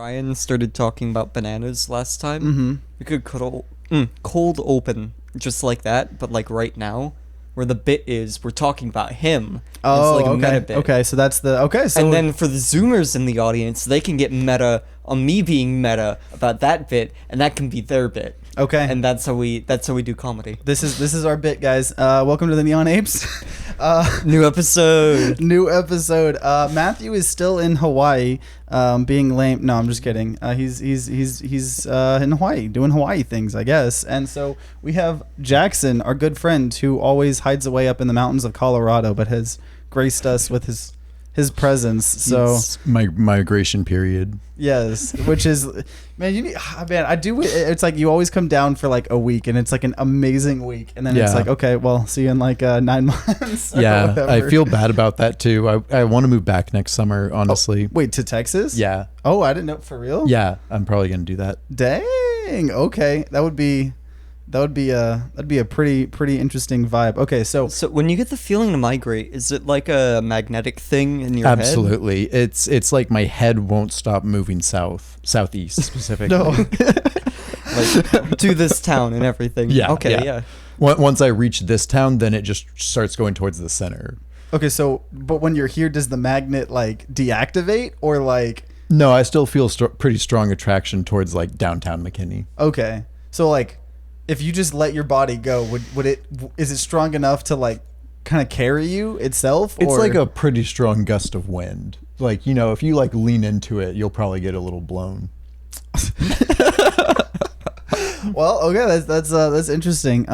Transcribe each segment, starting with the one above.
Ryan started talking about bananas last time, Mm-hmm. we could cold open just like that, but like right now, where the bit is, we're talking about him. Oh, it's like a okay. meta bit. Okay, so that's the so And then for the Zoomers in the audience, they can get meta on me being meta about that bit, and that can be their bit. okay. And that's how we do comedy. This is our bit, guys. Welcome to the Neon Apes. New episode. New episode. Matthew is still in Hawaii, being lame. No, I'm just kidding. He's in Hawaii doing Hawaii things, I guess. And so we have Jackson, our good friend, who always hides away up in the mountains of Colorado, but has graced us with his presence. So my migration period. yes, which is, man, I do. It's like you always come down for like a week, and it's like an amazing week, and then it's Yeah. like, okay, well, see you in like 9 months. or Yeah, whatever. I feel bad about that too. I want to move back next summer, honestly. Wait, to Texas? Yeah. Oh, I didn't know, for real? Yeah, I'm probably going to do that. Dang. Okay, that'd be a pretty interesting vibe. Okay, so So when you get the feeling to migrate, is it like a magnetic thing in your head? Absolutely. It's like my head won't stop moving southeast specifically. no. Like to this town and everything. Yeah. Okay, yeah. Once I reach this town, then it just starts going towards the center. Okay, so but when you're here, does the magnet like deactivate or like? No, I still feel pretty strong attraction towards like downtown McKinney. Okay, so like, if you just let your body go, is it strong enough to like kind of carry you itself? It's or? like a pretty strong gust of wind. Like, if you like lean into it, you'll probably get a little blown. Well, okay, that's interesting.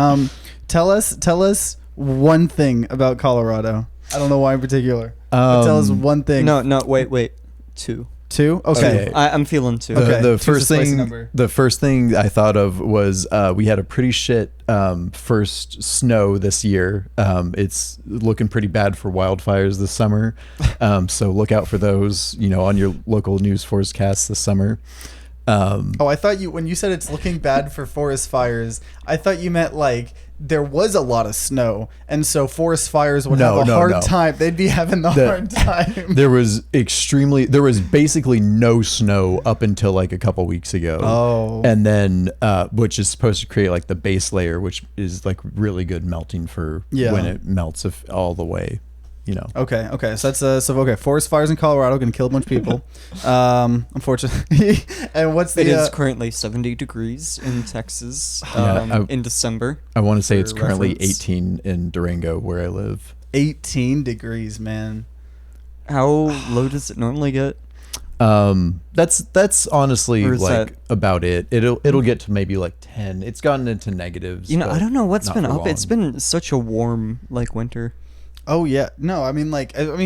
Tell us one thing about Colorado. I don't know why in particular. But tell us one thing. No, wait. Two. Two? Okay. Okay. I'm feeling two. Okay. The Two's first a spicy thing, number. the first thing I thought of was we had a pretty shit first snow this year. It's looking pretty bad for wildfires this summer, so look out for those. On your local news forecast this summer. Oh, I thought when you said it's looking bad for forest fires, I thought you meant like there was a lot of snow, and so forest fires would have a hard time. They'd be having the hard time. There was basically no snow up until like a couple weeks ago. Oh. And then, which is supposed to create like the base layer, which is like really good melting for when it melts all the way. Okay. So that's okay. Forest fires in Colorado can kill a bunch of people, unfortunately. And what's the? It is currently 70 degrees in Texas in December. I want to say it's currently reference. 18 in Durango where I live. 18 degrees, man. How low does it normally get? That's honestly Or is like that- about it. It'll get to maybe like 10. It's gotten into negatives. I but don't know what's not been for up. It's long. been such a warm winter. Oh yeah, no, I mean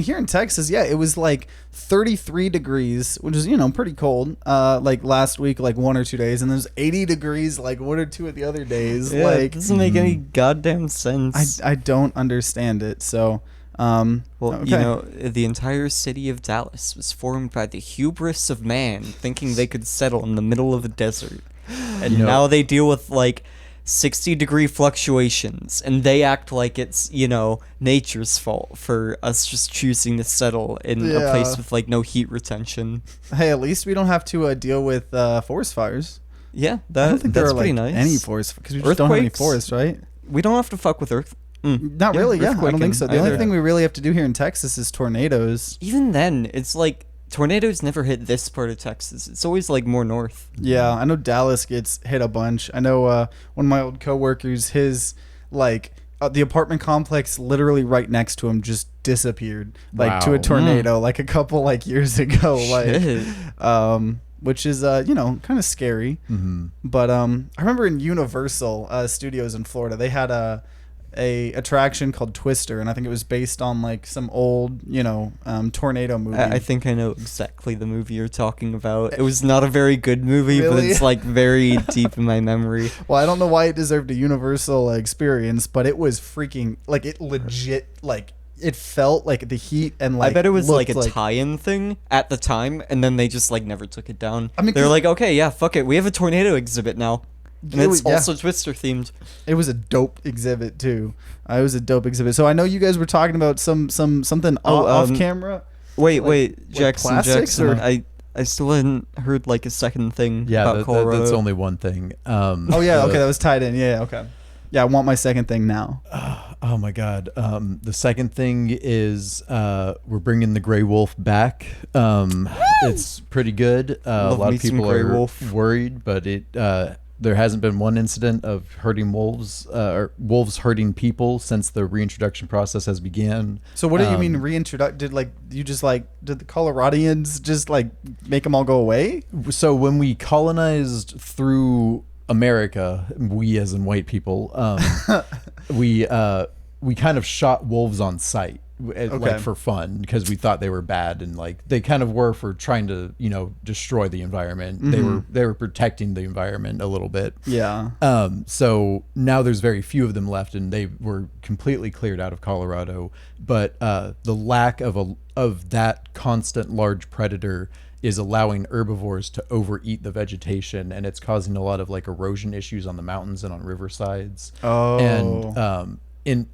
here in Texas, yeah, it was like 33 degrees, which is pretty cold. Like last week, like 1 or 2 days, and there's 80 degrees, like 1 or 2 of the other days. Yeah, Like it doesn't make any goddamn sense. I don't understand it. So, Well, okay. the entire city of Dallas was formed by the hubris of man, thinking they could settle in the middle of a desert, and now they deal with 60-degree fluctuations, and they act like it's nature's fault for us just choosing to settle in a place with no heat retention. Hey, at least we don't have to deal with forest fires. Yeah, I don't think that's there are pretty like nice. any forest because we just don't have any Earthquakes? forests, right? We don't have to fuck with Earth. Not really. Yeah, I don't think so. The only either. thing we really have to do here in Texas is tornadoes. Even then, it's like tornadoes never hit this part of Texas. It's always more north. Yeah, I know Dallas gets hit a bunch. I know one of my old coworkers, his the apartment complex literally right next to him just disappeared to a Wow. tornado a couple years ago. Shit. Which is kind of scary. Mm-hmm. But I remember in Universal Studios in Florida, they had a attraction called Twister, and I think it was based on some old tornado movie. I think I know exactly the movie you're talking about. It was not a very good movie, but Really? it's very deep in my memory. Well, I don't know why it deserved a Universal experience, but it was freaking it legit it felt like the heat and I bet it was looked a tie-in thing at the time, and then they just never took it down. I mean, they're like, okay, yeah, fuck it, we have a tornado exhibit now, and It it's was- yeah. also Twister themed. It was a dope exhibit too. It was a dope exhibit. So I know you guys were talking about something off camera. Wait, Like Jackson, plastics, Jackson. or- I still hadn't heard like a second thing Yeah, about Colorado. that's only one thing. Oh yeah, okay, that was tied in. Yeah, okay. Yeah, I want my second thing now. Oh my God. The second thing is we're bringing the gray wolf back. It's pretty good. A Love lot me of some people gray are wolf. worried, but there hasn't been one incident of hurting wolves or wolves hurting people since the reintroduction process has began. So what do you mean reintroduce? Did the Coloradians just like make them all go away? So when we colonized through America, we as in white people, we kind of shot wolves on sight, like for fun, because we thought they were bad, and like they kind of were for trying to destroy the environment. They were protecting the environment a little bit. Yeah. So now there's very few of them left, and they were completely cleared out of Colorado. But the lack of that constant large predator is allowing herbivores to overeat the vegetation, and it's causing a lot of like erosion issues on the mountains and on riversides. Oh. And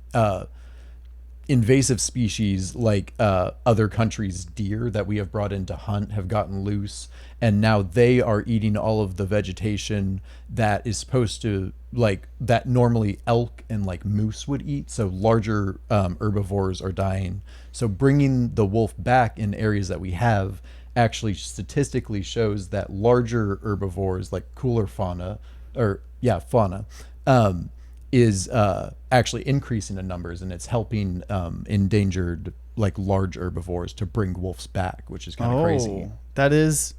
invasive species like other countries' deer that we have brought in to hunt have gotten loose, and now they are eating all of the vegetation that is supposed to, like, that normally elk and like moose would eat. So larger herbivores are dying. So bringing the wolf back in areas that we have actually statistically shows that larger herbivores, like cooler fauna, is actually increasing in numbers, and it's helping endangered like large herbivores to bring wolves back, which is kind of crazy. That is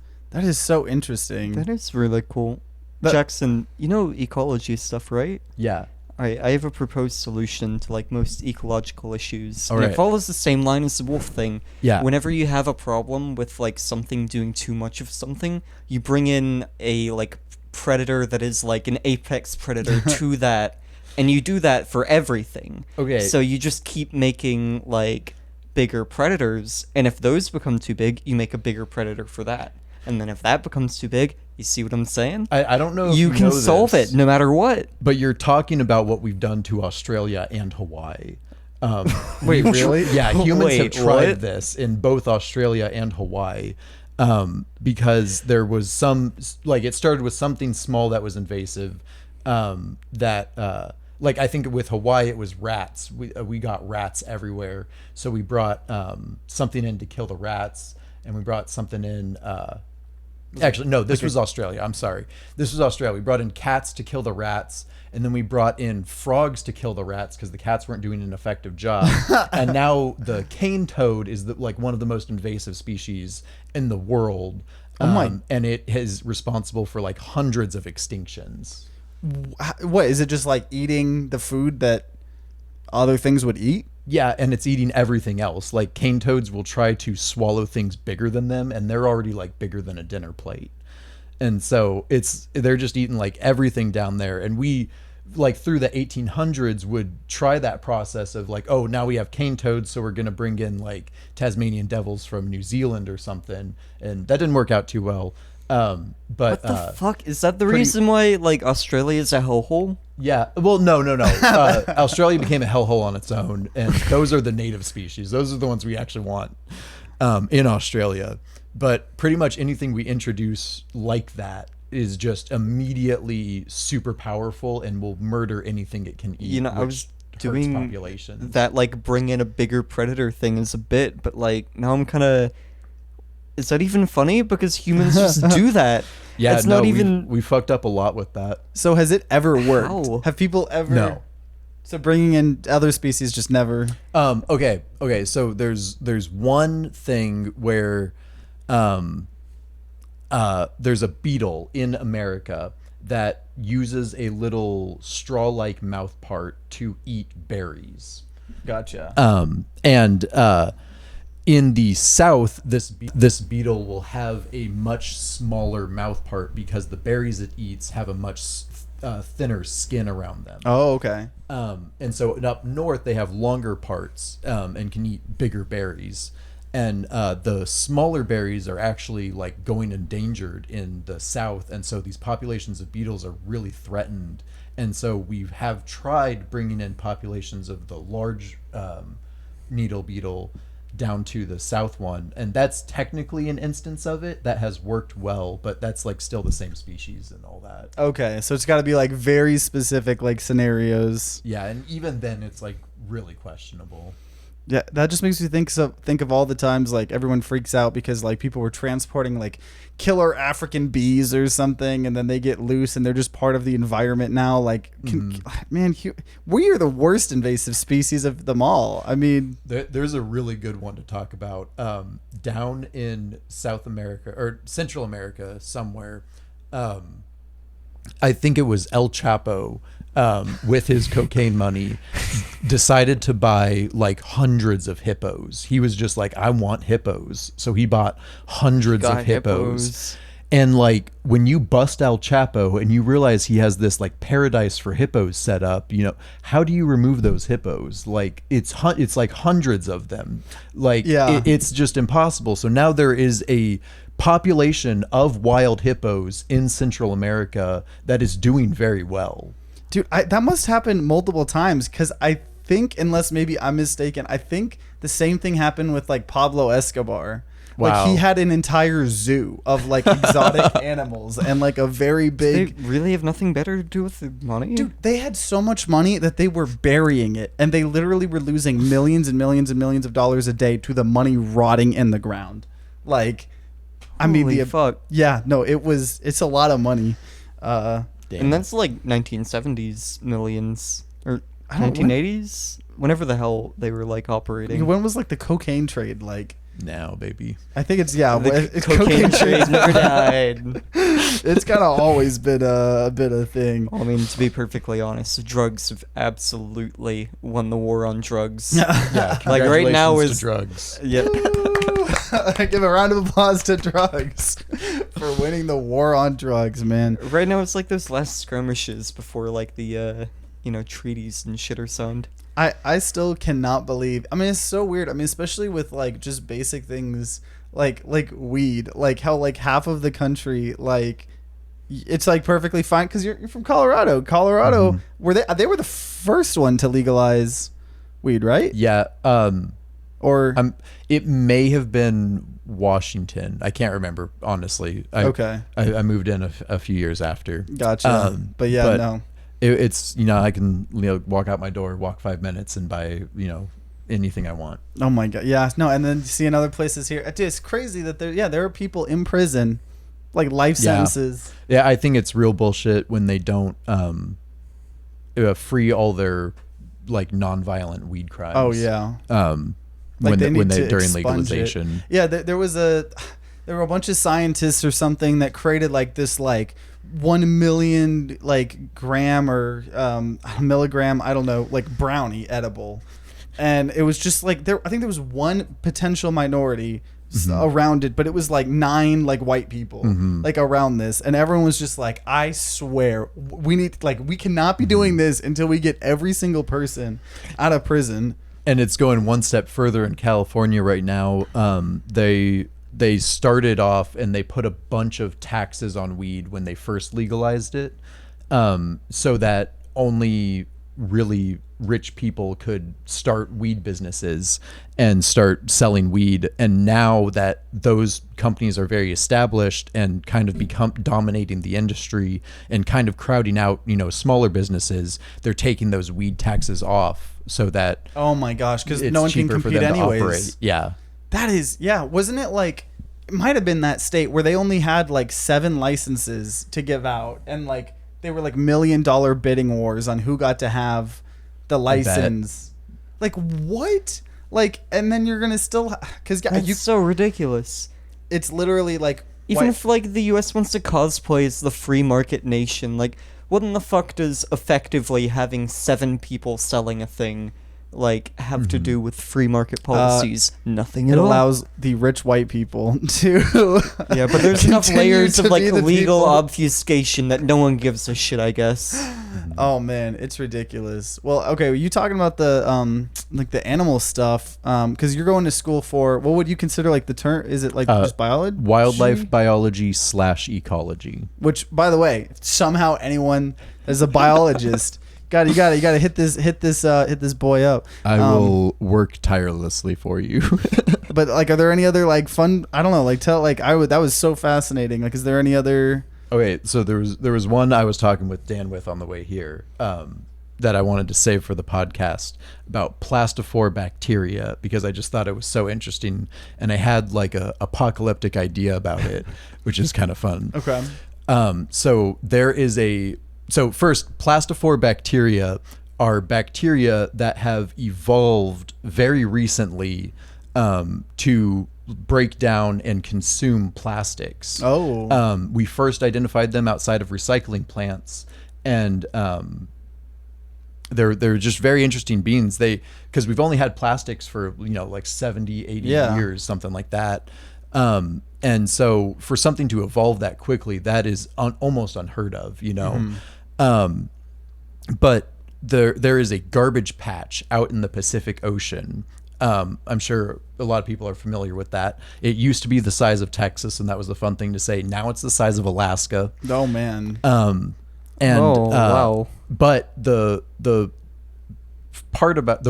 so interesting. That is really cool. Jackson, you know ecology stuff, right? Yeah. Alright, I have a proposed solution to like most ecological issues. All And right. it follows the same line as the wolf thing. Yeah. Whenever you have a problem with like something doing too much of something, you bring in a like predator that is like an apex predator to that, and you do that for everything. Okay. So you just keep making like bigger predators, and if those become too big, you make a bigger predator for that. And then if that becomes too big, you see what I'm saying? I don't know if you can know solve this, it no matter what. but you're talking about what we've done to Australia and Hawaii. Wait, really? Yeah, humans have Wait, tried what? this in both Australia and Hawaii, because there was it started with something small that was invasive, like I think with Hawaii it was rats. We got rats everywhere, so we brought something in to kill the rats, and we brought something in. Actually, no, this was Australia. I'm sorry. This was Australia. We brought in cats to kill the rats, and then we brought in frogs to kill the rats because the cats weren't doing an effective job. And now the cane toad is one of the most invasive species in the world. And it is responsible for like hundreds of extinctions. What is it? Just like eating the food that other things would eat? Yeah, and it's eating everything else. Like cane toads will try to swallow things bigger than them, and they're already like bigger than a dinner plate. And so they're just eating like everything down there. And we, like through the 1800s, would try that process of like, oh, now we have cane toads, so we're gonna bring in like Tasmanian devils from New Zealand or something, and that didn't work out too well. But What the fuck? Is that the reason why like Australia is a hellhole? Yeah. Well, no. Australia became a hellhole on its own, and those are the native species. Those are the ones we actually want in Australia. But pretty much anything we introduce like that is just immediately super powerful and will murder anything it can eat. You know, I was doing populations. that like bring in a bigger predator thing as a bit, but like now I'm kind of. Is that even funny? Because humans just do that. Yeah, it's not even. We fucked up a lot with that. So has it ever worked? How? Have people ever? No. So bringing in other species just never. Okay. So there's one thing where, there's a beetle in America that uses a little straw-like mouth part to eat berries. Gotcha. In the South, this beetle will have a much smaller mouth part because the berries it eats have a much thinner skin around them. Oh, okay. And so up north, they have longer parts and can eat bigger berries. And the smaller berries are actually like going endangered in the South. And so these populations of beetles are really threatened. And so we have tried bringing in populations of the large needle beetle down to the south one, and that's technically an instance of it that has worked well, but that's like still the same species and all that. Okay, so it's got to be like very specific like scenarios. Yeah, and even then it's like really questionable. Yeah, that just makes me think of all the times like everyone freaks out because like people were transporting like killer African bees or something, and then they get loose and they're just part of the environment now. Like, man, we are the worst invasive species of them all. I mean, there's a really good one to talk about. Down in South America or Central America somewhere, I think it was El Chapo. With his cocaine money, decided to buy like hundreds of hippos. He was just like, I want hippos. So he bought hundreds of hippos. And like when you bust El Chapo and you realize he has this like paradise for hippos set up, you know, how do you remove those hippos? Like it's like hundreds of them. Like it's just impossible. So now there is a population of wild hippos in Central America that is doing very well. Dude, that must happen multiple times because I think, unless maybe I'm mistaken, I think the same thing happened with like Pablo Escobar. Wow. Like he had an entire zoo of like exotic animals and like a very big. They really have nothing better to do with the money? Dude, they had so much money that they were burying it, and they literally were losing millions and millions and millions of dollars a day to the money rotting in the ground. Like, I mean, Holy fuck. Yeah, no, it's a lot of money. Damn. And that's like 1970s millions or 1980s, whenever the hell they were like operating. When was like the cocaine trade like? Now, baby. I think it's The cocaine trade never died. It's kind of always been a bit of a thing. I mean, to be perfectly honest, drugs have absolutely won the war on drugs. Yeah, Like right now congratulations is to drugs. Yep. Give a round of applause to drugs for winning the war on drugs, man. Right now it's like those last skirmishes before like the treaties and shit are signed. I still cannot believe. I mean, it's so weird. I mean, especially with like just basic things like weed, like how like half of the country like it's like perfectly fine because you're from Colorado. Colorado, were they were the first one to legalize weed, right? Yeah. Or it may have been Washington. I can't remember, honestly. Okay. I moved in a few years after. Gotcha. But yeah, no. It's, you know, I can, you know, walk out my door, walk 5 minutes and buy, you know, anything I want. Oh my God. Yeah. No. And then you see in other places here. It's crazy that there are people in prison, like life sentences. Yeah. I think it's real bullshit when they don't free all their like non-violent weed crimes. Oh yeah. Like when they during expunge legalization. It. Yeah. There were a bunch of scientists or something that created like this like 1 million like gram or milligram, I don't know, like brownie edible, and it was just like I think there was one potential minority around it, but it was like 9 like white people like around this, and everyone was just like, I swear we cannot be doing this until we get every single person out of prison. And it's going one step further in California right now. They started off and they put a bunch of taxes on weed when they first legalized it, so that only really rich people could start weed businesses and start selling weed. And now that those companies are very established and kind of become dominating the industry and kind of crowding out, you know, smaller businesses, they're taking those weed taxes off so that oh my gosh, because no one can compete anyways. Yeah. That is, yeah. Wasn't it like, it might have been that state where they only had like 7 licenses to give out, and like they were like $1 million bidding wars on who got to have the license. Like what? Like, and then you're gonna still, because That's so ridiculous. It's literally like even if like the U.S. wants to cosplay as the free market nation, like what in the fuck does effectively having 7 people selling a thing like have to do with free market policies? Nothing at all. It allows the rich white people to yeah, but there's enough layers of like be the legal people. obfuscation that no one gives a shit, I guess. Oh man, it's ridiculous. Well, okay, were you talking about the like the animal stuff? Because you're going to school for, what would you consider like the term? Is it like just biology? Wildlife biology / ecology. Which, by the way, somehow anyone as a biologist, You gotta hit this boy up. I will work tirelessly for you. But like, are there any other like fun? I don't know. Like that was so fascinating. Like, is there any other? Okay, so there was one I was talking with Dan with on the way here that I wanted to save for the podcast about Plastifour Bacteria because I just thought it was so interesting and I had like a apocalyptic idea about it, which is kind of fun. Okay. So first, Plastifour Bacteria are bacteria that have evolved very recently to break down and consume plastics. Oh. We first identified them outside of recycling plants, and they're just very interesting beings. Because we've only had plastics for like 70, 80 years, something like that. And so for something to evolve that quickly, that is almost unheard of, But there is a garbage patch out in the Pacific Ocean. I'm sure a lot of people are familiar with that. It used to be the size of Texas, and that was the fun thing to say. Now it's the size of Alaska. Oh man. Wow. But the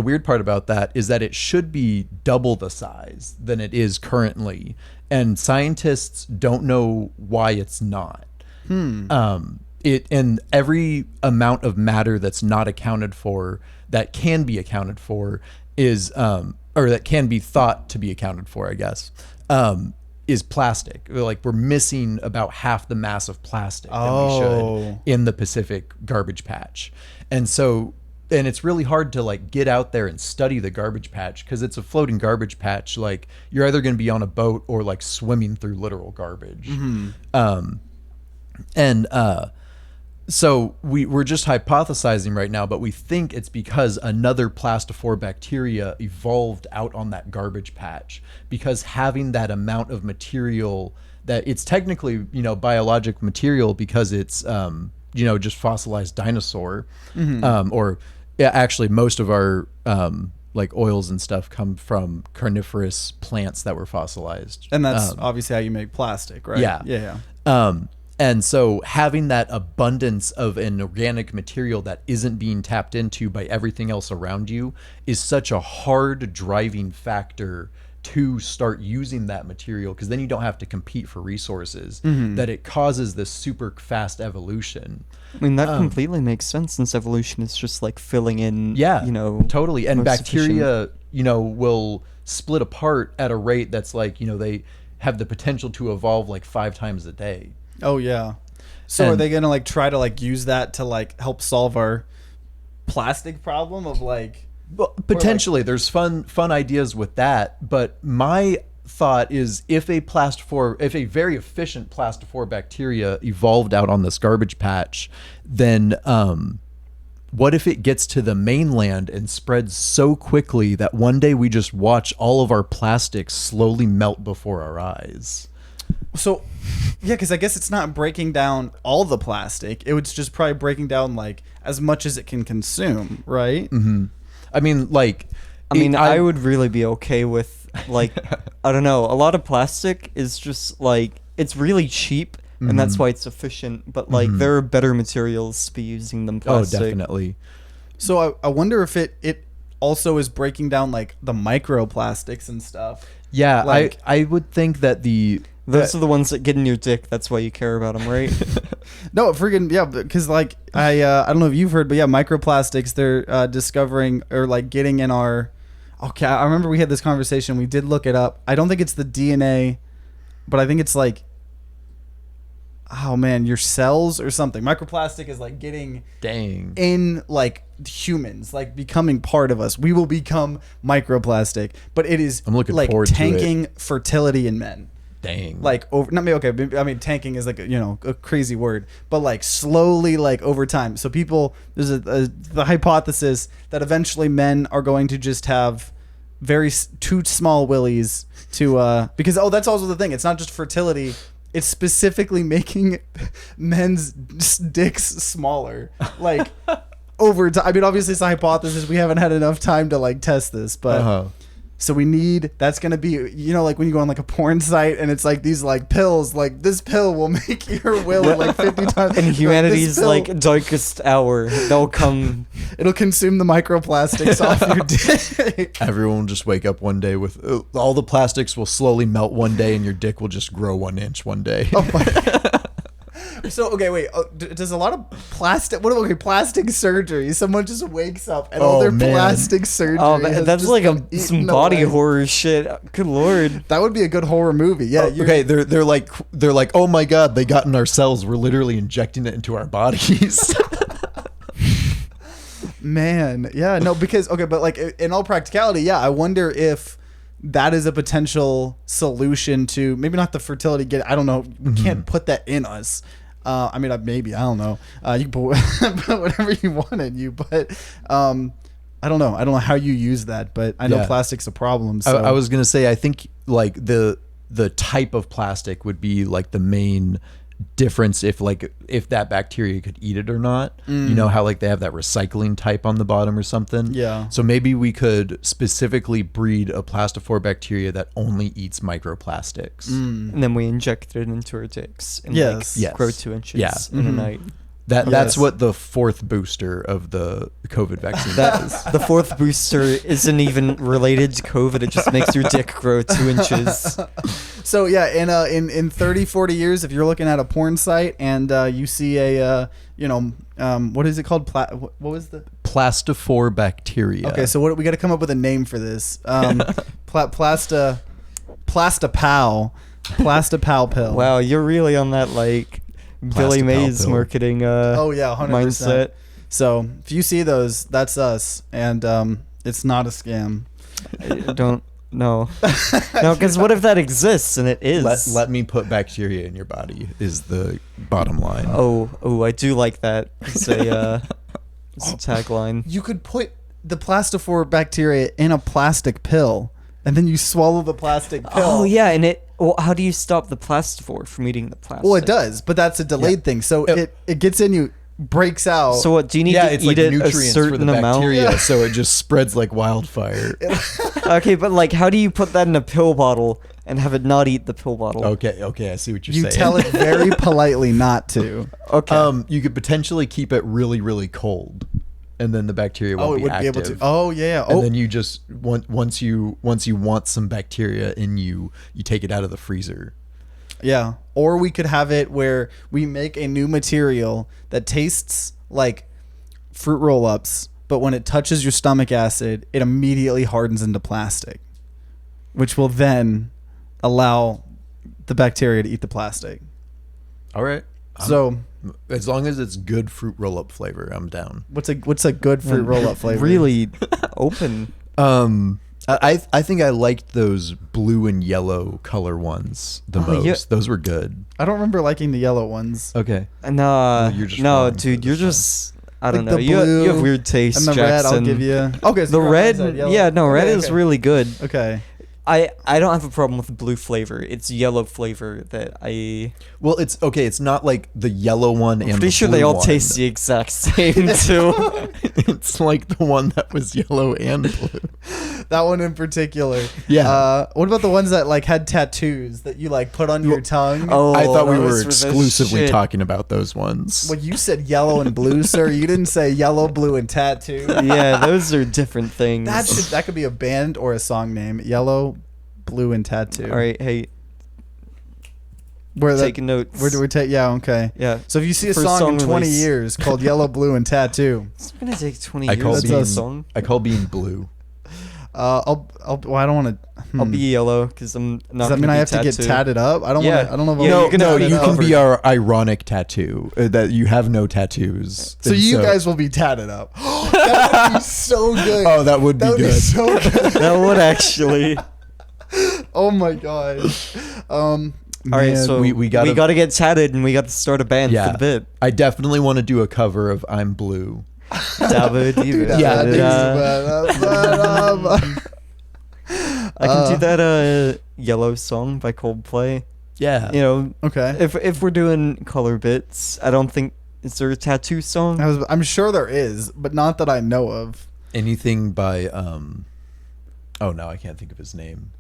weird part about that is that it should be double the size than it is currently, and scientists don't know why it's not. And every amount of matter that's not accounted for, that can be accounted for, is or that can be thought to be accounted for, I guess, is plastic. Like, we're missing about half the mass of plastic that we should in the Pacific garbage patch. And it's really hard to like get out there and study the garbage patch because it's a floating garbage patch. Like, you're either going to be on a boat or like swimming through literal garbage. So we're just hypothesizing right now, but we think it's because another Plastifour bacteria evolved out on that garbage patch, because having that amount of material, that it's technically, biologic material because it's, just fossilized dinosaur, actually most of our, like oils and stuff come from carnivorous plants that were fossilized. And that's obviously how you make plastic, right? Yeah. And so having that abundance of an organic material that isn't being tapped into by everything else around you is such a hard driving factor to start using that material, because then you don't have to compete for resources, that it causes this super fast evolution. I mean, that completely makes sense, since evolution is just like filling in, totally. And bacteria, sufficient. Will split apart at a rate that's like, they have the potential to evolve like 5 times a day. Oh yeah. So are they gonna like try to like use that to like help solve our plastic problem of like? Well, potentially, there's fun ideas with that. But my thought is, if a very efficient Plastifour bacteria evolved out on this garbage patch, then what if it gets to the mainland and spreads so quickly that one day we just watch all of our plastics slowly melt before our eyes? So, yeah, because I guess it's not breaking down all the plastic. It was just probably breaking down like as much as it can consume, right? Mm-hmm. I mean, like, I would really be okay with like, I don't know. A lot of plastic is just like, it's really cheap, and that's why it's efficient. But like, there are better materials to be using than plastic. Oh, definitely. So I wonder if it also is breaking down like the microplastics and stuff. Yeah, like, I would think that those are the ones that get in your dick. That's why you care about them, right? No, freaking yeah, because like I don't know if you've heard, but yeah, microplastics, they're discovering or like getting in our. Okay, I remember we had this conversation. We did look it up. I don't think it's the DNA, but I think it's like, oh man, your cells or something. Microplastic is like getting in like humans, like becoming part of us. We will become microplastic, but it is I'm looking like forward to tanking fertility in men. Dang. Like over, not me. Okay, I mean tanking is like a crazy word, but like slowly, like over time. So people, there's the hypothesis that eventually men are going to just have too small willies to because that's also the thing. It's not just fertility. It's specifically making men's dicks smaller. Like over time. I mean, obviously it's a hypothesis. We haven't had enough time to like test this, but. So we need, that's going to be, like when you go on like a porn site and it's like these like pills, like this pill will make your will like 50 times. In humanity's like darkest hour, they'll come. It'll consume the microplastics off your dick. Everyone will just wake up one day with all the plastics will slowly melt one day and your dick will just grow 1 inch one day. Oh my. So, okay, wait. Does a lot of plastic surgery? Someone just wakes up and all their plastic surgery. Oh, that's like some body away. horror shit. Good lord. That would be a good horror movie. Yeah. Okay, they're like, oh my god, they got in our cells. We're literally injecting it into our bodies. Man, yeah, no, because but like in all practicality, yeah, I wonder if that is a potential solution to maybe not the fertility. I don't know. We can't put that in us. I mean, maybe, I don't know. You can put whatever you want in you, but I don't know. I don't know how you use that, but I know plastic's a problem. So. I was gonna say, I think like the type of plastic would be like the main difference if that bacteria could eat it or not. You know how like they have that recycling type on the bottom or something. Yeah. So maybe we could specifically breed a Plastifour bacteria that only eats microplastics. And then we inject it into our dicks and Yes. grow 2 inches in a night. That's what the 4th booster of the COVID vaccine is. The 4th booster isn't even related to COVID. It just makes your dick grow 2 inches. So yeah, in 30, 40 years, if you're looking at a porn site and you see a what is it called? What was the Plastifour Bacteria? Okay, so we got to come up with a name for this. Plastipal pill. Wow, you're really on that like Billy Plastipal Mays pill. marketing 100%. mindset. So if you see those, that's us, and it's not a scam. Don't no, because what if that exists and it is? Let me put bacteria in your body is the bottom line. Oh, I do like that. It's a tagline. You could put the Plastifour bacteria in a plastic pill, and then you swallow the plastic pill. Oh yeah, and well, how do you stop the Plastifour from eating the plastic? Well, it does, but that's a delayed thing. So it gets in you, breaks out. So what? Do you need to it's eat like it a nutrients certain for the amount? bacteria, so it just spreads like wildfire. Okay, but like, how do you put that in a pill bottle and have it not eat the pill bottle? Okay, I see what you're you saying. tell it very politely not to. Okay. You could potentially keep it really, really cold, and then the bacteria won't it would active. be able to. Oh yeah. And then you just once you want some bacteria in you, you take it out of the freezer. Yeah. Or we could have it where we make a new material that tastes like fruit roll-ups, but when it touches your stomach acid, it immediately hardens into plastic, which will then allow the bacteria to eat the plastic. All right. So As long as it's good fruit roll-up flavor, I'm down. what's a good fruit roll-up flavor? Really open. I think I liked those blue and yellow color ones the most. Yeah. Those were good. I don't remember liking the yellow ones. Okay. No, you're just no, wrong dude, for you're this one. just. I don't Like know. the You blue have weird taste, And the Jackson. red, I'll give you. Okay, so The you're red, on my side, yeah, no, red Okay, is okay. really good. Okay. I don't have a problem with the blue flavor. It's yellow flavor that I. Well, it's okay. It's not like the yellow one and Pretty the sure blue they all one. taste the exact same too. It's like the one that was yellow and blue. That one in particular. Yeah. What about the ones that like had tattoos that you like put on your tongue? Oh, I thought we those were the exclusively shit. talking about those ones. Well, you said yellow and blue, sir. You didn't say yellow, blue, and tattoo. Yeah, those are different things. That could be a band or a song name. Yellow, blue, and tattoo. All right, hey, Where taking notes. Where do we take? Yeah, okay. Yeah. So if you see a For song in song 20 release. years called Yellow, Blue, and Tattoo, It's gonna take 20 I years call to being- make a That's us. song. I call being blue. well, I don't want to. I'll be yellow because I'm not. Does that mean I have to get tatted up? I don't Yeah. want to. I don't know if Yeah, I'll you can- No, tatted you up. can be our ironic tattoo that you have no tattoos. So And you guys will be tatted up. That would be so good. Oh, that would be That would be good. so good. That would actually. Oh my gosh. All right, so we we gotta- gotta get tatted and we got to start a band for the bit. I definitely want to do a cover of "I'm Blue." Yeah, I can do that yellow song by Coldplay. Yeah, You know, Okay. if we're doing color bits, I don't think is there a tattoo song? I'm sure there is, but not that I know of. anything by Oh no, I can't think of his name.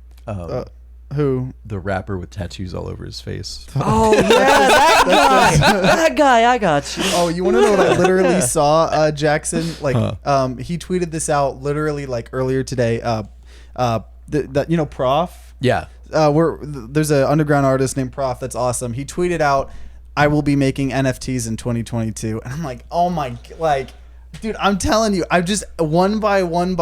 Who? The rapper with tattoos all over his face. Oh yeah, that guy. That guy. I got you. Oh, you want to know what I literally saw, Jackson? Like, he tweeted this out literally like earlier today. Prof. Yeah. There's an underground artist named Prof. That's awesome. He tweeted out, "I will be making NFTs in 2022," and I'm like, oh my, like. Dude, I'm telling you, I just one by one,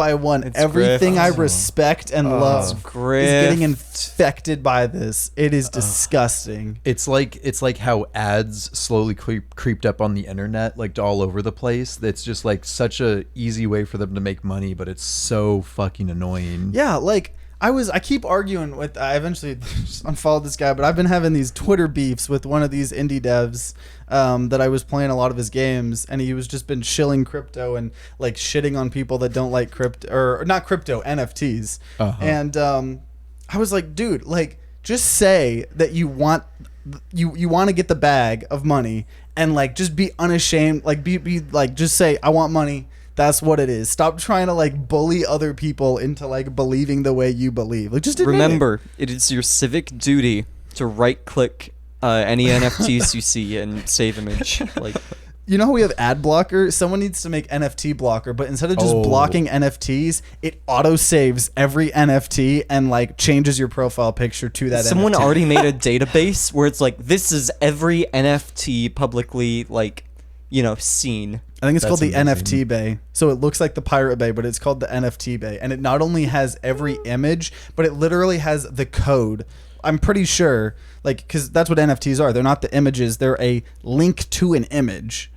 everything I respect and love is getting infected by this. It is disgusting. It's like how ads slowly creeped up on the internet, like all over the place. It's just like such a easy way for them to make money, but it's so fucking annoying. Yeah, like I keep arguing with. I eventually just unfollowed this guy, but I've been having these Twitter beefs with one of these indie devs that I was playing a lot of his games, and he was just been shilling crypto and like shitting on people that don't like crypto or not crypto NFTs. And I was like, dude, like just say that you want to get the bag of money and like just be unashamed, like be like just say I want money. That's what it is. Stop trying to like bully other people into like believing the way you believe. Like just remember, it is your civic duty to right-click any NFTs you see and save image. Like, you know how we have ad blocker? Someone needs to make NFT blocker, but instead of just blocking NFTs, it auto saves every NFT and like changes your profile picture to that. Someone NFT. already made a database where it's like this is every NFT publicly like seen. I think it's called the amazing. NFT Bay. So it looks like the Pirate Bay, but it's called the NFT Bay. And it not only has every image, but it literally has the code. I'm pretty sure, like, because that's what NFTs are. They're not the images. They're a link to an image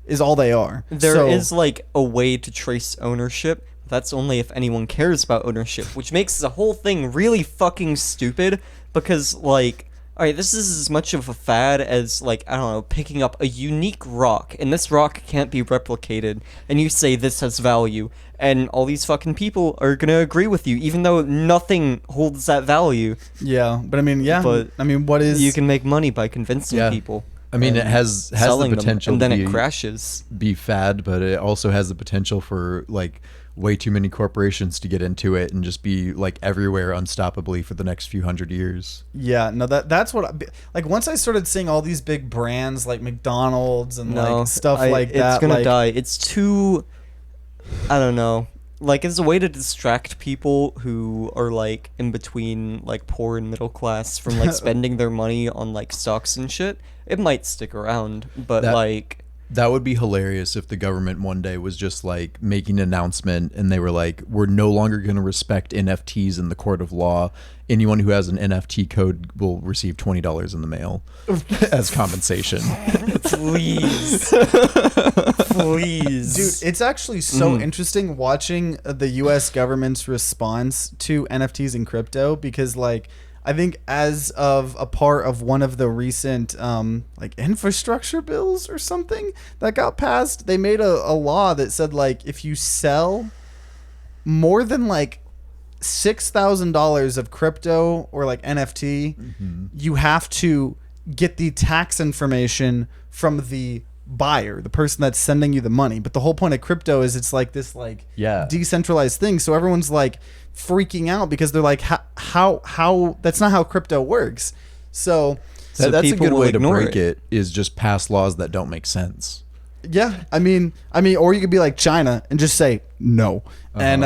is all they are. There is, like, a way to trace ownership. That's only if anyone cares about ownership, which makes the whole thing really fucking stupid because, like, all right, this is as much of a fad as, like, I don't know, picking up a unique rock, and this rock can't be replicated, and you say this has value, and all these fucking people are gonna agree with you, even though nothing holds that value. Yeah, but I mean, what is... You can make money by convincing people. I mean, it has the potential and then to it crashes. Be fad, but it also has the potential for, like, way too many corporations to get into it and just be like everywhere unstoppably for the next few hundred years. Yeah, no, that's what like once I started seeing all these big brands like McDonald's and like stuff like that, it's gonna like, die. It's too, I don't know, like it's a way to distract people who are like in between like poor and middle class from like spending their money on like stocks and shit. It might stick around, but that would be hilarious if the government one day was just like making an announcement and they were like, we're no longer going to respect NFTs in the court of law. Anyone who has an NFT code will receive $20 in the mail as compensation. Please. Please. Dude, it's actually so interesting watching the US government's response to NFTs and crypto because like I think as of a part of one of the recent like infrastructure bills or something that got passed, they made a law that said like if you sell more than like $6,000 of crypto or like NFT, you have to get the tax information from the buyer, the person that's sending you the money. But the whole point of crypto is it's like this like decentralized thing. So everyone's like freaking out because they're like, how that's not how crypto works. So that's a good way to break it is just pass laws that don't make sense. Yeah, I mean, or you could be like China and just say no, and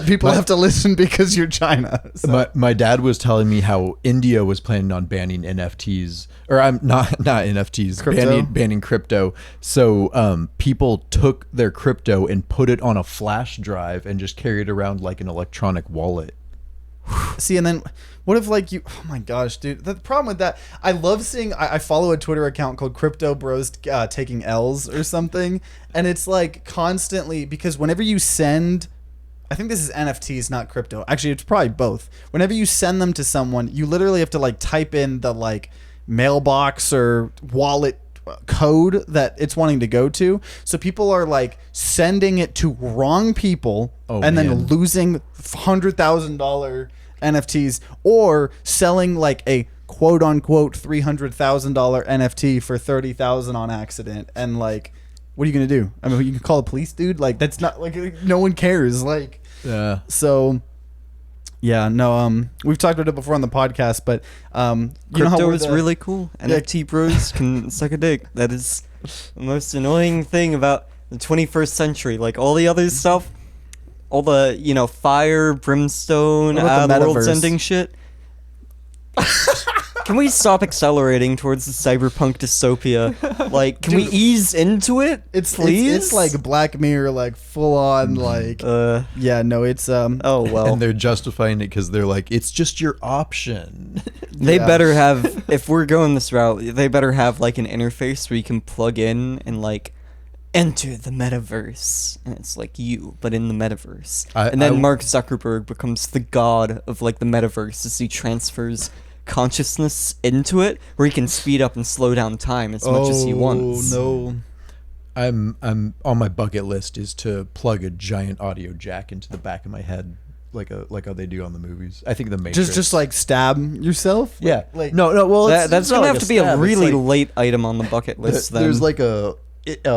people have to listen because you're China. So. My dad was telling me how India was planning on banning NFTs, or I'm not NFTs, banning crypto. So people took their crypto and put it on a flash drive and just carried it around like an electronic wallet. See, and then what if like you, oh my gosh, dude, the problem with that, I love seeing, I follow a Twitter account called Crypto Bros Taking L's or something, and it's like constantly, because whenever you send, I think this is NFTs, not crypto, actually it's probably both, whenever you send them to someone, you literally have to like type in the like mailbox or wallet code that it's wanting to go to, so people are like sending it to wrong people then losing $100,000 NFTs or selling like a quote unquote $300,000 NFT for $30,000 on accident. And like, what are you gonna do? I mean, you can call the police, dude. Like that's not like no one cares. Like, yeah. So Yeah, no, we've talked about it before on the podcast, but you know how Crypto we're is really cool. NFT bros can suck a dick. That is the most annoying thing about the 21st century. Like all the other stuff, all the, fire, brimstone, What about the the world's metaverse? ending shit. Can we stop accelerating towards the cyberpunk dystopia? Like, can we ease into it? Please? It's like Black Mirror, like full on, like yeah, no, it's Oh well. And they're justifying it because they're like, it's just your option. They Yeah. better have, if we're going this route, they better have like an interface where you can plug in and like enter the metaverse, and it's like you, but in the metaverse. And then Mark Zuckerberg becomes the god of like the metaverse as he transfers consciousness into it, where he can speed up and slow down time as much as he wants. Oh no. I'm on my bucket list is to plug a giant audio jack into the back of my head, like how they do on the movies. I think the Matrix. Just like stab yourself? yeah. Like no. Well, That's not gonna like have to be a stab, it's really like late item on the bucket list. Then there's like a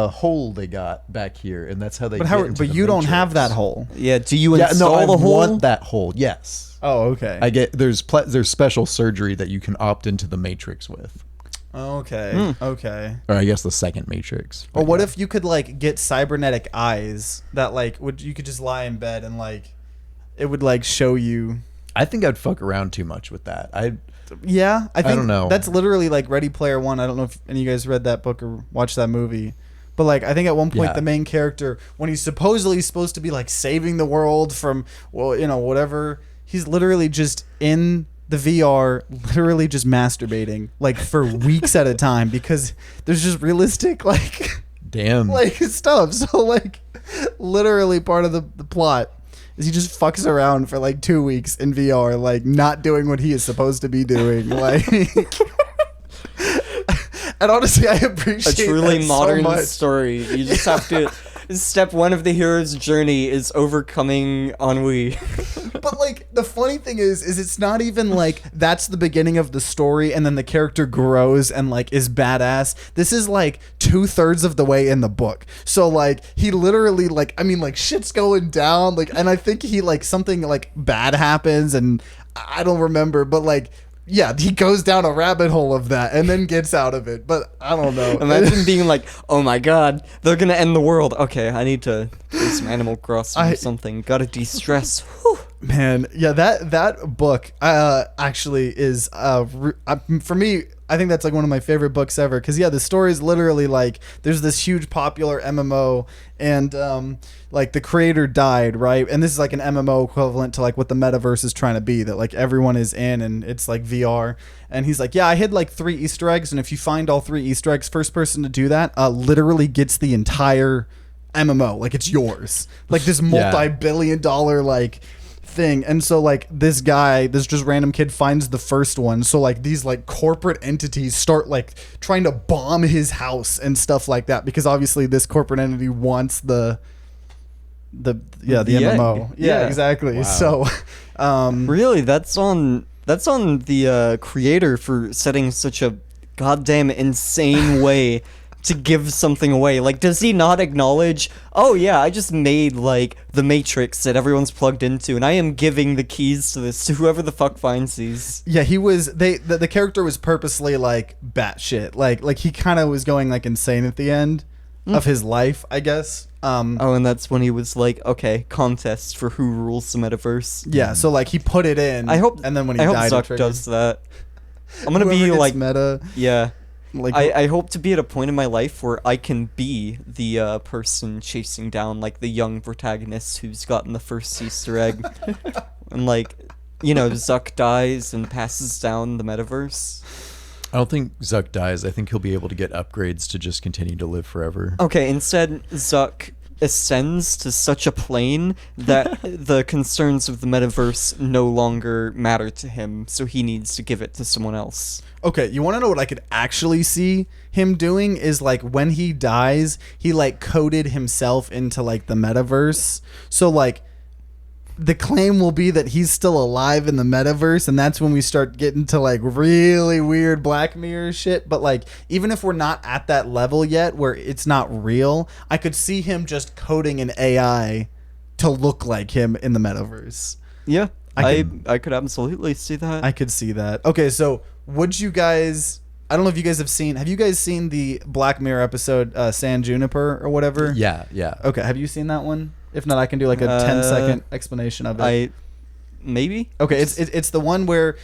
hole they got back here, and that's how they. But get into but the you don't Matrix. have that hole. yeah. Do you Yeah, install no, I the hole? want that hole. Yes. Oh, okay. I get there's special surgery that you can opt into the Matrix with, Okay. Okay. or I guess the second Matrix. Or But what yeah. if you could like get cybernetic eyes that like you could just lie in bed and like it would like show you. I think I'd fuck around too much with that. Yeah, I think don't know. that's literally like Ready Player One. I don't know if any of you guys read that book or watched that movie. But like I think at one point Yeah. the main character, when he's supposedly supposed to be like saving the world from whatever, he's literally just in the VR, literally just masturbating like for weeks at a time because there's just realistic like Damn. like stuff. So like literally part of the plot is he just fucks around for like 2 weeks in VR, like not doing what he is supposed to be doing. Like and honestly I A appreciate truly that modern so much. story. You just have to. Step one of the hero's journey is overcoming ennui. But like the funny thing is it's not even like that's the beginning of the story and then the character grows and like is badass. This is like 2/3 of the way in the book. So like he literally like shit's going down, like, and I think he like something like bad happens and I don't remember, but like yeah, he goes down a rabbit hole of that and then gets out of it. But I don't know. Imagine being like, oh my god, they're gonna end the world. Okay, I need to do some Animal Crossing or something. Gotta de-stress. Whew. Man, yeah, that book actually is for me. I think that's like one of my favorite books ever because yeah, the story is literally like there's this huge popular MMO and like the creator died, right? And this is like an MMO equivalent to like what the metaverse is trying to be, that like everyone is in and it's like VR. And he's like, yeah, I hid like 3 Easter eggs, and if you find all 3 Easter eggs, first person to do that literally gets the entire MMO, like it's yours, like this multi-billion-dollar like thing. And so like this just random kid finds the first one, so like these like corporate entities start like trying to bomb his house and stuff like that because obviously this corporate entity wants the MMO. Yeah, exactly. Wow. So Really, that's on the creator for setting such a goddamn insane way to give something away. Like, does he not acknowledge, oh yeah, I just made like the Matrix that everyone's plugged into, and I am giving the keys to this to whoever the fuck finds these. yeah, he was the character was purposely like batshit, like he kind of was going like insane at the end of his life, I guess. Oh, and that's when he was like, okay, contest for who rules the metaverse. Yeah, so like he put it in. I hope, and then when he I died, hope it Zuck triggered. does that. I'm gonna Whoever be gets like, meta. yeah. Like I hope to be at a point in my life where I can be the person chasing down like the young protagonist who's gotten the first Easter egg, and like, Zuck dies and passes down the metaverse. I don't think Zuck dies. I think he'll be able to get upgrades to just continue to live forever. Okay, instead Zuck ascends to such a plane that the concerns of the metaverse no longer matter to him, so he needs to give it to someone else. Okay, you want to know what I could actually see him doing is like when he dies, he like coded himself into like the metaverse. So like the claim will be that he's still alive in the metaverse, and that's when we start getting to like really weird Black Mirror shit. But like even if we're not at that level yet where it's not real, I could see him just coding an AI to look like him in the metaverse. Yeah. I could absolutely see that. I could see that. Okay, so would you guys? I don't know if you guys have seen. Have you guys seen the Black Mirror episode San Juniper or whatever? Yeah. Okay, have you seen that one? If not, I can do like a 10-second explanation of it. Maybe. Okay, it's the one where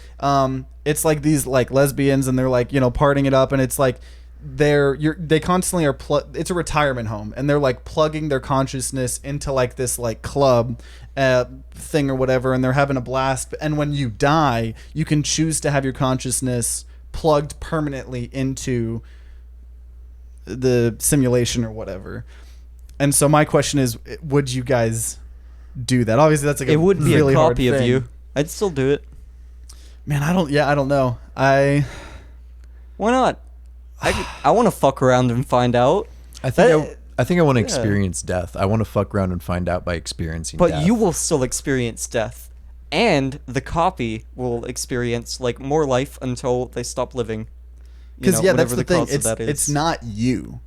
it's like these like lesbians and they're like, you know, partying it up, and it's like they constantly are it's a retirement home, and they're like plugging their consciousness into like this like club thing or whatever, and they're having a blast. And when you die, you can choose to have your consciousness plugged permanently into the simulation or whatever. And so my question is, would you guys do that? Obviously that's like it would be really a copy hard of thing. you. I'd still do it. Man, I don't know. Why not? I want to fuck around and find out. I think I want to experience death. I want to fuck around and find out by experiencing But death. you will still experience death. And the copy will experience like more life until they stop living. Because that's whatever the thing. cause of that is. It's not you.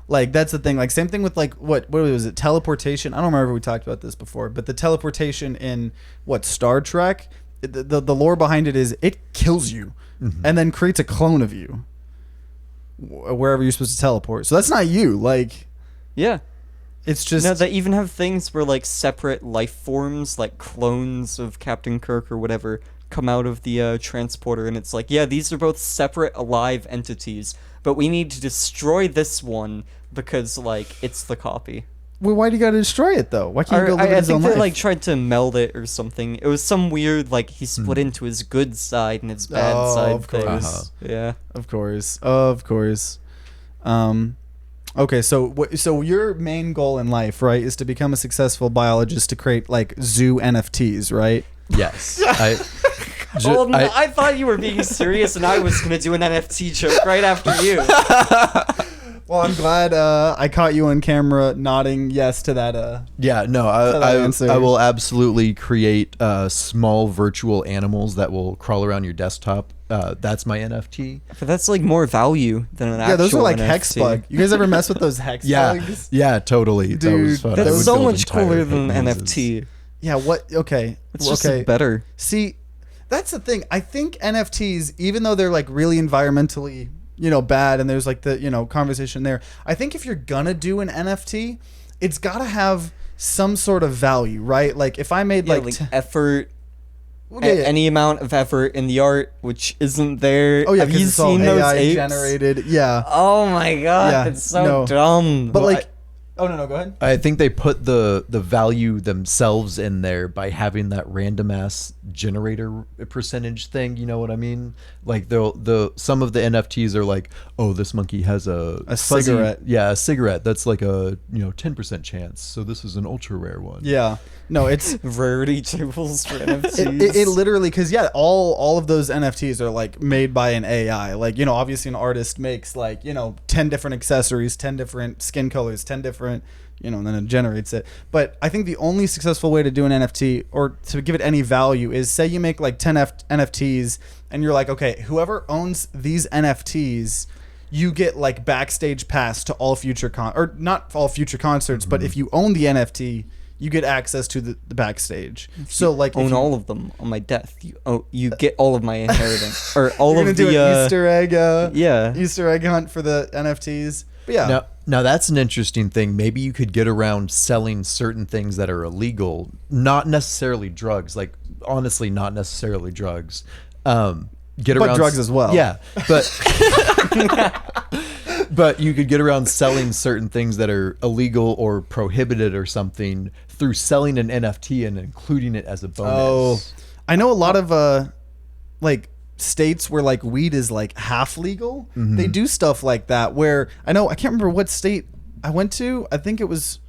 Like that's the thing. Like same thing with like what was it? Teleportation. I don't remember if we talked about this before, but the teleportation in Star Trek, the lore behind it is it kills you, and then creates a clone of you wherever you're supposed to teleport. So that's not you. Like, yeah. It's just no. They even have things where like separate life forms, like clones of Captain Kirk or whatever, come out of the transporter, and it's like, yeah, these are both separate alive entities, but we need to destroy this one because like it's the copy. Well, why do you gotta destroy it though? Why can't you go live I his own think they life? like tried to meld it or something. It was some weird like he split into his good side and his bad side of thing. course. Yeah. Of course. Okay, so your main goal in life, right, is to become a successful biologist to create like zoo NFTs, right? Yes. I thought you were being serious, and I was gonna do an NFT joke right after you. Well, I'm glad I caught you on camera nodding yes to that. Yeah, no, answer. I will absolutely create small virtual animals that will crawl around your desktop. That's my NFT. But that's like more value than an actual Yeah, those are like NFT. hex bug. You guys ever mess with those hex bugs? Yeah, totally. That was Dude, fun. I That's would so build much entire cooler than hit an mazes. NFT. Yeah. What? Okay. It's just okay. better. See, that's the thing. I think NFTs, even though they're like really environmentally, bad, and there's like the, conversation there. I think if you're gonna do an NFT, it's gotta have some sort of value, right? Like if I made like effort, yeah. any amount of effort in the art, which isn't there. Oh yeah, have you it's all seen those AI apes? generated. Yeah. Oh my god, Yeah, it's so no. dumb. But Well, like, oh no, go ahead. I think they put the value themselves in there by having that random ass generator percentage thing. You know what I mean? Like some of the NFTs are like, oh, this monkey has a fuzzy, cigarette. Yeah, a cigarette. That's like a 10% chance. So this is an ultra rare one. Yeah. No, it's rarity tables for NFTs. it literally, because all of those NFTs are like made by an AI. Like, obviously an artist makes like 10 different accessories, 10 different skin colors, 10 different, and then it generates it. But I think the only successful way to do an NFT or to give it any value is, say you make like 10 NFTs and you're like, okay, whoever owns these NFTs, you get like backstage pass to all future or not all future concerts, but if you own the NFT, you get access to the backstage. So like own all of them on my death. You get all of my inheritance or all you're of gonna the do an Easter egg yeah. Easter egg hunt for the NFTs. But yeah. Now that's an interesting thing. Maybe you could get around selling certain things that are illegal, not necessarily drugs. Like honestly, not necessarily drugs. Get But around drugs as well. Yeah, but but you could get around selling certain things that are illegal or prohibited or something through selling an NFT and including it as a bonus. Oh, I know a lot of like states where like weed is like half legal. They do stuff like that where I can't remember what state I went to. I think it was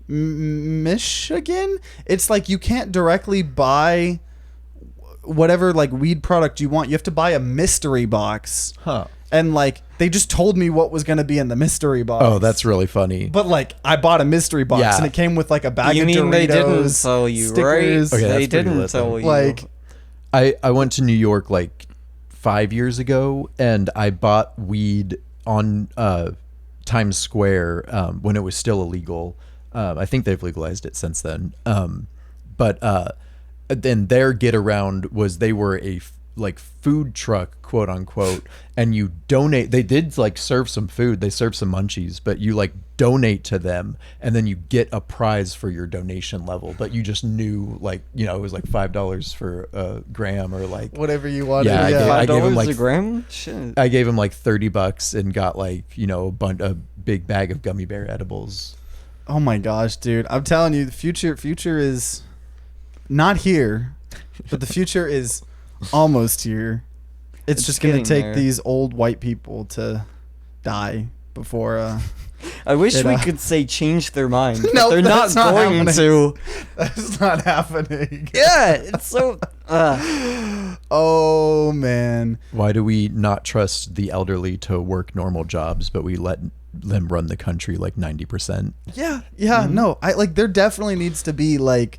Michigan. It's like you can't directly buy whatever like weed product you want. You have to buy a mystery box. Huh. And like they just told me what was going to be in the mystery box. Oh, that's really funny. But like I bought a mystery box Yeah. and it came with like a bag You of mean Doritos, they didn't tell you, stickers. right? Okay, They that's pretty didn't lit, tell though. you. Like I went to New York like 5 years ago and I bought weed on Times Square when it was still illegal. I think they've legalized it since then. But then their get around was they were a like food truck, quote unquote, and you donate. They did like serve some food, they served some munchies, but you like donate to them, and then you get a prize for your donation level. But you just knew, like, you know, it was like $5 for a gram or like whatever you wanted. Yeah, I gave him like a gram. Shit. I gave him like $30 and got like, you know, a big bag of gummy bear edibles. Oh my gosh, dude! I'm telling you, the future is not here, but the future is almost here. It's just gonna take these old white people to die before. I wish we could say change their mind. No, they're not going to. That's not happening. Yeah, it's so. Oh man! Why do we not trust the elderly to work normal jobs, but we let them run the country like 90%? Yeah. No, I like. There definitely needs to be like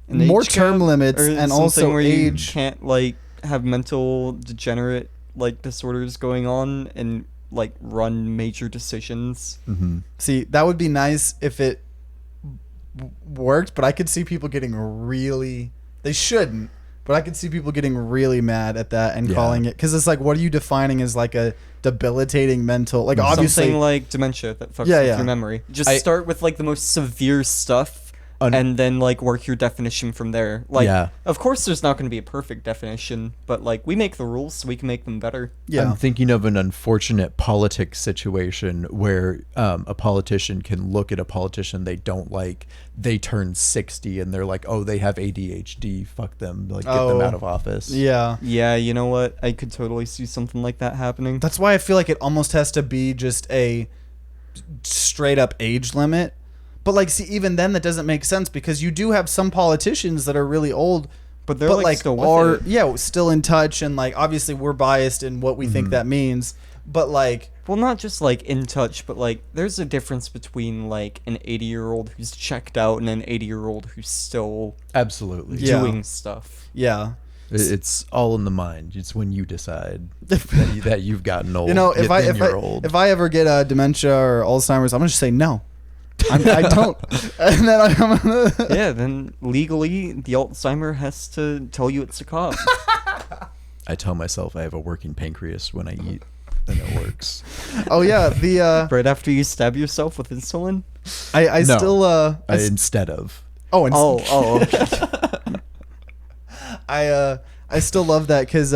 more term limits and also where age. You can't like have mental degenerate like disorders going on and like run major decisions. Mm-hmm. See, that would be nice if it worked, but I could see people getting really. They shouldn't, but I could see people getting really mad at that and calling it, because it's like, what are you defining as like a debilitating mental, like obviously something like dementia that fucks with your memory. Just start with like the most severe stuff. And then like work your definition from there. Like, of course there's not going to be a perfect definition, but like we make the rules so we can make them better. I'm thinking of an unfortunate politics situation where a politician can look at a politician they don't like, they turn 60 and they're like, oh, they have ADHD, fuck them, like get them out of office. Yeah, you know what, I could totally see something like that happening. That's why I feel like it almost has to be just a straight up age limit. But like, see, even then that doesn't make sense, because you do have some politicians that are really old, but they're like still with it. Still in touch, and like obviously we're biased in what we think that means. But like, well, not just like in touch, but like there's a difference between like an 80-year-old who's checked out and an 80-year-old who's still absolutely doing stuff. Yeah. It's all in the mind. It's when you decide that you've gotten old. You know, if I ever get dementia or Alzheimer's, I'm gonna just say no. I don't. And then I'm gonna then legally the Alzheimer has to tell you it's a cop. I tell myself I have a working pancreas when I eat, and it works. Oh yeah, the right after you stab yourself with insulin. Instead of. Okay. I still love that because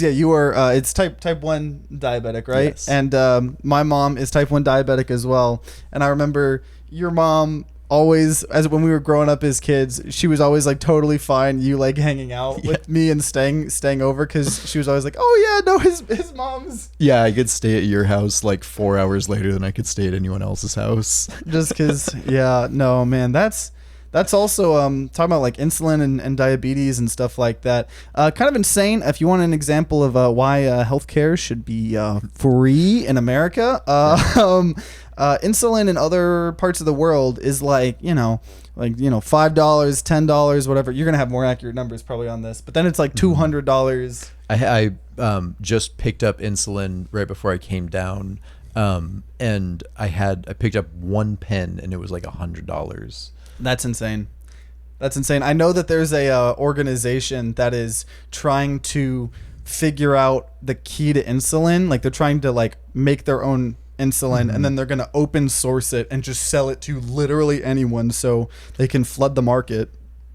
you are it's type 1 diabetic, right? Yes. And my mom is type 1 diabetic as well. And I remember your mom always, as when we were growing up as kids, she was always like totally fine you like hanging out with me and staying over, because she was always like, oh yeah, no, his mom's. Yeah, I could stay at your house like 4 hours later than I could stay at anyone else's house. Just because, no, man, that's also talking about like insulin and diabetes and stuff like that. Kind of insane. If you want an example of why healthcare should be free in America, insulin in other parts of the world is like $5, $10, whatever. You're gonna have more accurate numbers probably on this, but then it's like $200. I just picked up insulin right before I came down, and I picked up one pen and it was like $100. That's insane. I know that there's a organization that is trying to figure out the key to insulin. Like they're trying to like make their own insulin, and then they're going to open source it and just sell it to literally anyone so they can flood the market.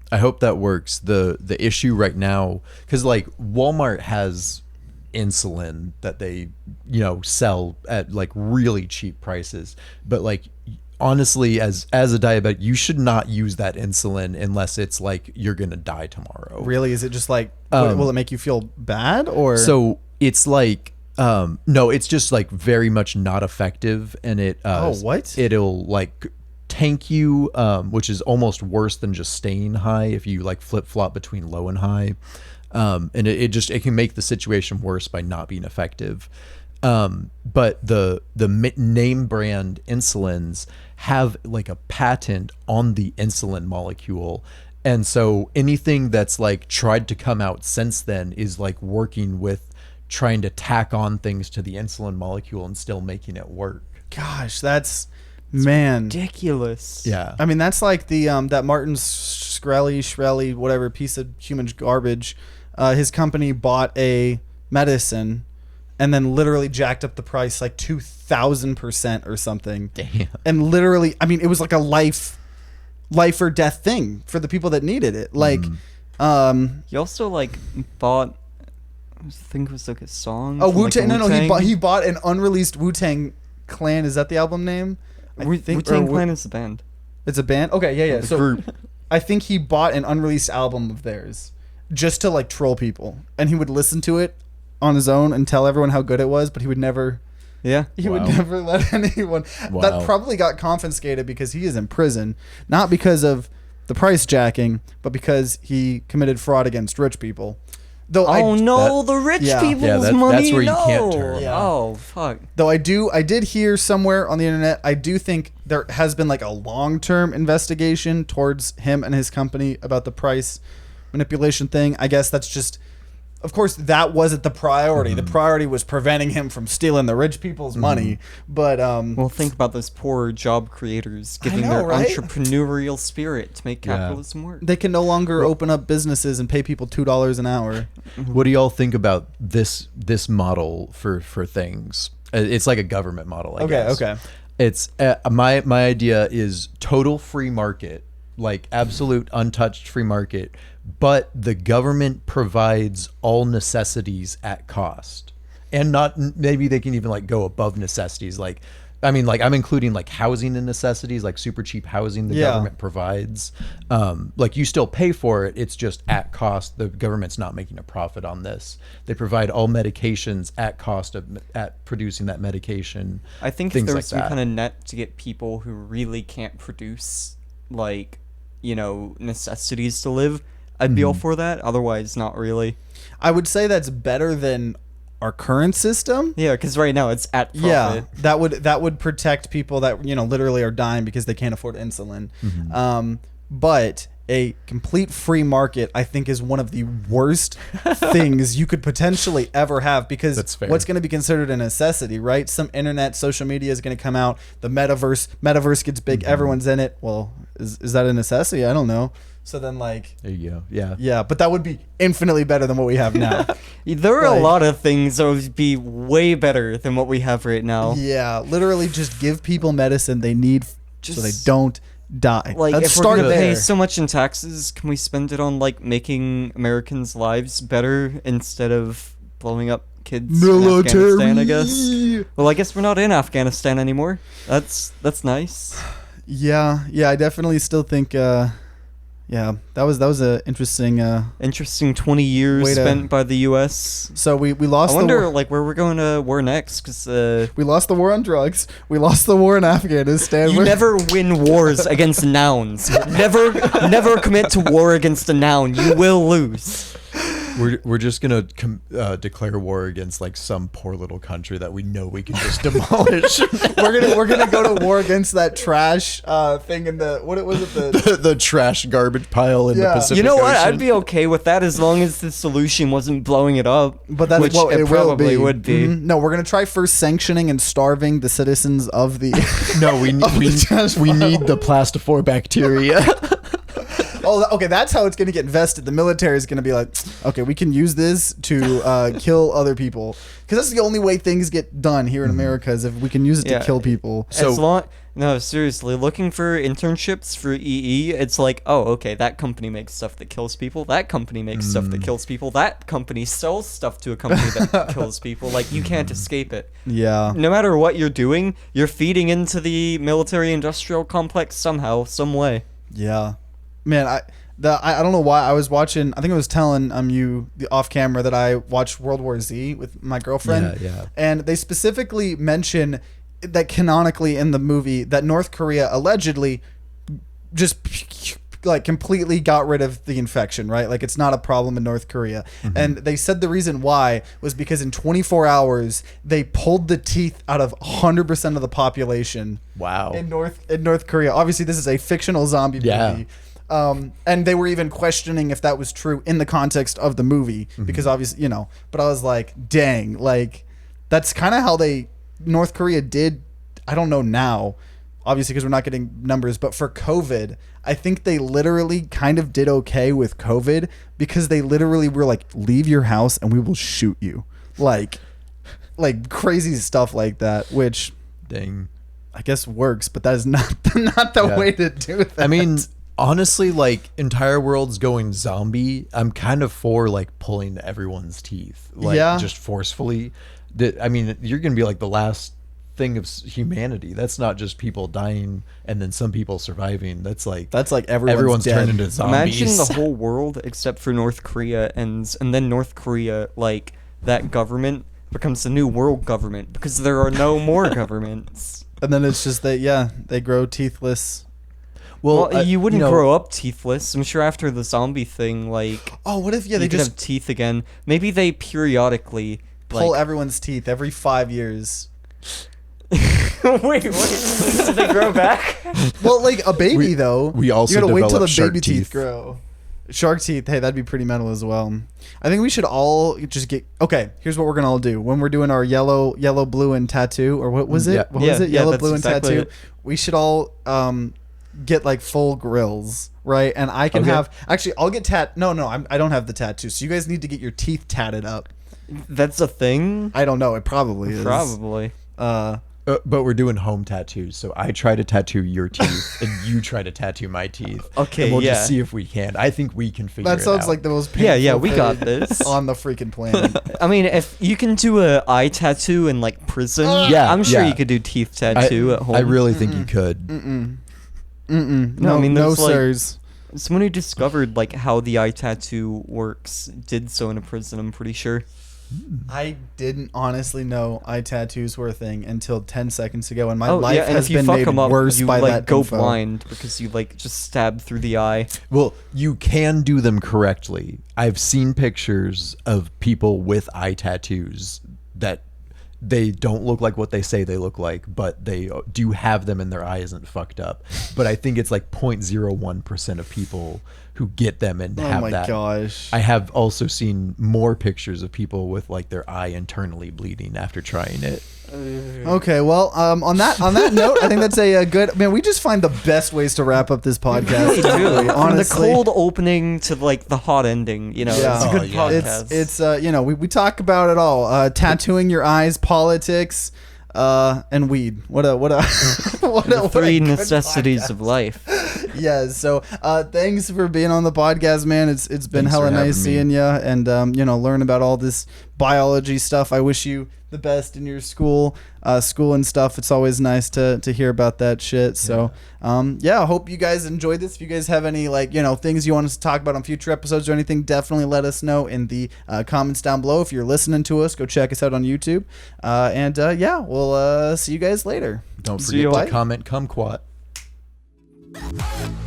I hope that works. The issue right now, because like Walmart has insulin that they sell at like really cheap prices, but like honestly, as a diabetic, you should not use that insulin unless it's like you're gonna die tomorrow. Really? Is it just like will it make you feel bad, or? So it's like no, it's just like very much not effective, and it it'll like tank you, which is almost worse than just staying high if you like flip-flop between low and high, and it can make the situation worse by not being effective. But the name brand insulins have like a patent on the insulin molecule, and so anything that's like tried to come out since then is like working with trying to tack on things to the insulin molecule and still making it work. Gosh, that's ridiculous. Yeah, I mean, that's like the that Martin Shkreli, whatever piece of human garbage, his company bought a medicine and then literally jacked up the price like 2,000% or something. Damn. And literally, I mean, it was like a life or death thing for the people that needed it. Like, He also like bought, I think it was like a song. oh, from, Wu-Tang. Like, No, he bought an unreleased Wu-Tang Clan. Is that the album name? Wu-Tang Clan is the band. It's a band? Okay, yeah. The So group. I think he bought an unreleased album of theirs just to like troll people. And he would listen to it on his own and tell everyone how good it was, but he would never Yeah. He would Wow. never let anyone. Wow. That probably got confiscated because he is in prison, not because of the price jacking, but because he committed fraud against rich people. Though Oh no, that- the rich Yeah. people's Yeah, that's money. where you no. can't turn. Yeah. Oh fuck. Though I did hear somewhere on the internet, I do think there has been like a long-term investigation towards him and his company about the price manipulation thing. I guess that's just, of course, that wasn't the priority. The priority was preventing him from stealing the rich people's money. But Well, think about those poor job creators giving know, their right? entrepreneurial spirit to make Yeah. capitalism work. they can no longer open up businesses and pay people $2 an hour. What do y'all think about this model for things? It's like a government model, I guess. Okay. It's my idea is total free market, like absolute untouched free market, but the government provides all necessities at cost, and not maybe they can even like go above necessities. Like, I mean, like I'm including like housing and necessities, like super cheap housing the Yeah. government provides. Like you still pay for it. It's just at cost. The government's not making a profit on this. They provide all medications at cost at producing that medication. I think if things there like was some that. kind of net to get people who really can't produce, like, necessities to live, I'd be all for that. Otherwise, not really. I would say that's better than our current system. Yeah, because right now it's at profit. Yeah, that would protect people that literally are dying because they can't afford insulin. But a complete free market, I think, is one of the worst things you could potentially ever have, because That's fair. what's going to be considered a necessity, right? Some internet, social media is going to come out. The metaverse gets big. Everyone's in it. Well, is that a necessity? I don't know. So then, like, There you go. Yeah. yeah, but that would be infinitely better than what we have now. There are Like- a lot of things that would be way better than what we have right now. Yeah, literally just give people medicine they need so they Just- don't die. Like, Let's if we're start gonna pay there. so much in taxes, can we spend it on like making Americans' lives better instead of blowing up kids in Afghanistan? I guess. Well, I guess we're not in Afghanistan anymore. That's nice. Yeah, I definitely still think yeah, that was a interesting Interesting 20 years Way to- spent by the U.S. so we I lost wonder, the war, like, where we're going to war next, because we lost the war on drugs. We lost the war in Afghanistan. you We're- never win wars against nouns. Never commit to war against a noun. You will lose. We're just gonna declare war against like some poor little country that we know we can just demolish. we're gonna go to war against that trash thing in the what was it the trash garbage pile in Yeah. the Pacific You know what? Ocean. I'd be okay with that as long as the solution wasn't blowing it up. But that's which what it will probably be. would be. Mhm. No, we're gonna try first sanctioning and starving the citizens of the. No, we need the Plastifour Bacteria. Oh, okay. That's how it's going to get invested. The military is going to be like, okay, we can use this to kill other people, because that's the only way things get done here in America, is if we can use it Yeah. to kill people. So- No, seriously, looking for internships for EE, it's like, oh, okay, that company makes stuff that kills people. That company makes stuff that kills people. That company sells stuff to a company that kills people. Like, you can't escape it. Yeah. No matter what you're doing, you're feeding into the military-industrial complex somehow, some way. Yeah. Man, I don't know why I was watching. I think I was telling you the off camera that I watched World War Z with my girlfriend. Yeah. And they specifically mention that canonically in the movie that North Korea allegedly just like completely got rid of the infection, right? Like, it's not a problem in North Korea. And they said the reason why was because in 24 hours they pulled the teeth out of 100% of the population Wow. in North Korea. Obviously, this is a fictional zombie Yeah. movie. And they were even questioning if that was true in the context of the movie, because obviously, but I was like, dang, like, that's kind of how North Korea did. I don't know now. obviously because we're not getting numbers, but for COVID, I think they literally kind of did okay with COVID because they literally were like, leave your house and we will shoot you. Like crazy stuff like that, which Dang. I guess works, but that is not the way to do that. I mean, honestly, like entire world's going zombie. I'm kind of for like pulling everyone's teeth, like just forcefully. I mean, you're gonna be like the last thing of humanity. That's not just people dying and then some people surviving. That's like everyone's dead. turned into zombies. Imagine the whole world except for North Korea ends, and then North Korea, like that government becomes the new world government because there are no more governments. And then it's just that they grow teethless. Well, you wouldn't grow up teethless. I'm sure after the zombie thing, like what if they they just have teeth again? Maybe they periodically pull everyone's teeth every 5 years. wait, do they grow back? Well, like a baby though. We also you gotta wait till the develop baby shark teeth teeth. grow. Shark teeth, hey, that'd be pretty metal as well. I think we should all just get. Okay, here's what we're gonna all do when we're doing our yellow, blue, and tattoo, or what was it? Yeah. What was it? Yellow, that's blue, and exactly tattoo. it. We should all get like full grills, right? And I can have. Actually, I'll get No, I don't have the tattoo. So you guys need to get your teeth tatted up. That's a thing. I don't know. It probably is. Probably. But we're doing home tattoos, so I try to tattoo your teeth, and you try to tattoo my teeth. Okay, and we'll yeah. just see if we can. I think we can figure it out. That sounds like the most painful Yeah, we thing got this. on the freaking planet. I mean, if you can do a eye tattoo in like prison, Yeah, I'm sure yeah. you could do teeth tattoo at home. I really think you could. No, I mean, no, there's, like- sirs. Someone who discovered like how the eye tattoo works did so in a prison. I'm pretty sure. I didn't honestly know eye tattoos were a thing until 10 seconds ago, and my Oh life yeah, and has if you been fuck made them up, worse you by like that go info. blind because you like just stab through the eye. Well, you can do them correctly. I've seen pictures of people with eye tattoos that they don't look like what they say they look like, but they do have them and their eye isn't fucked up. But I think it's like 0.01% of people who get them and have Oh my that. gosh. I have also seen more pictures of people with like their eye internally bleeding after trying it. Okay, well, on that note, I think that's a good. Man, we just find the best ways to wrap up this podcast. Really do. From the Honestly, cold opening to like the hot ending, Yeah. it's a good Oh, yeah. podcast. it's we talk about it all. Tattooing your eyes, politics, and weed. What a the three good necessities podcast. of life. Yeah, so thanks for being on the podcast, man. It's been Thanks hella for having nice me. seeing you and learn about all this biology stuff. I wish you the best in your school and stuff. It's always nice to hear about that shit. So I hope you guys enjoyed this. If you guys have any things you want us to talk about on future episodes or anything, definitely let us know in the comments down below. If you're listening to us, go check us out on YouTube. We'll see you guys later. Don't See you. forget to comment kumquat. Hey!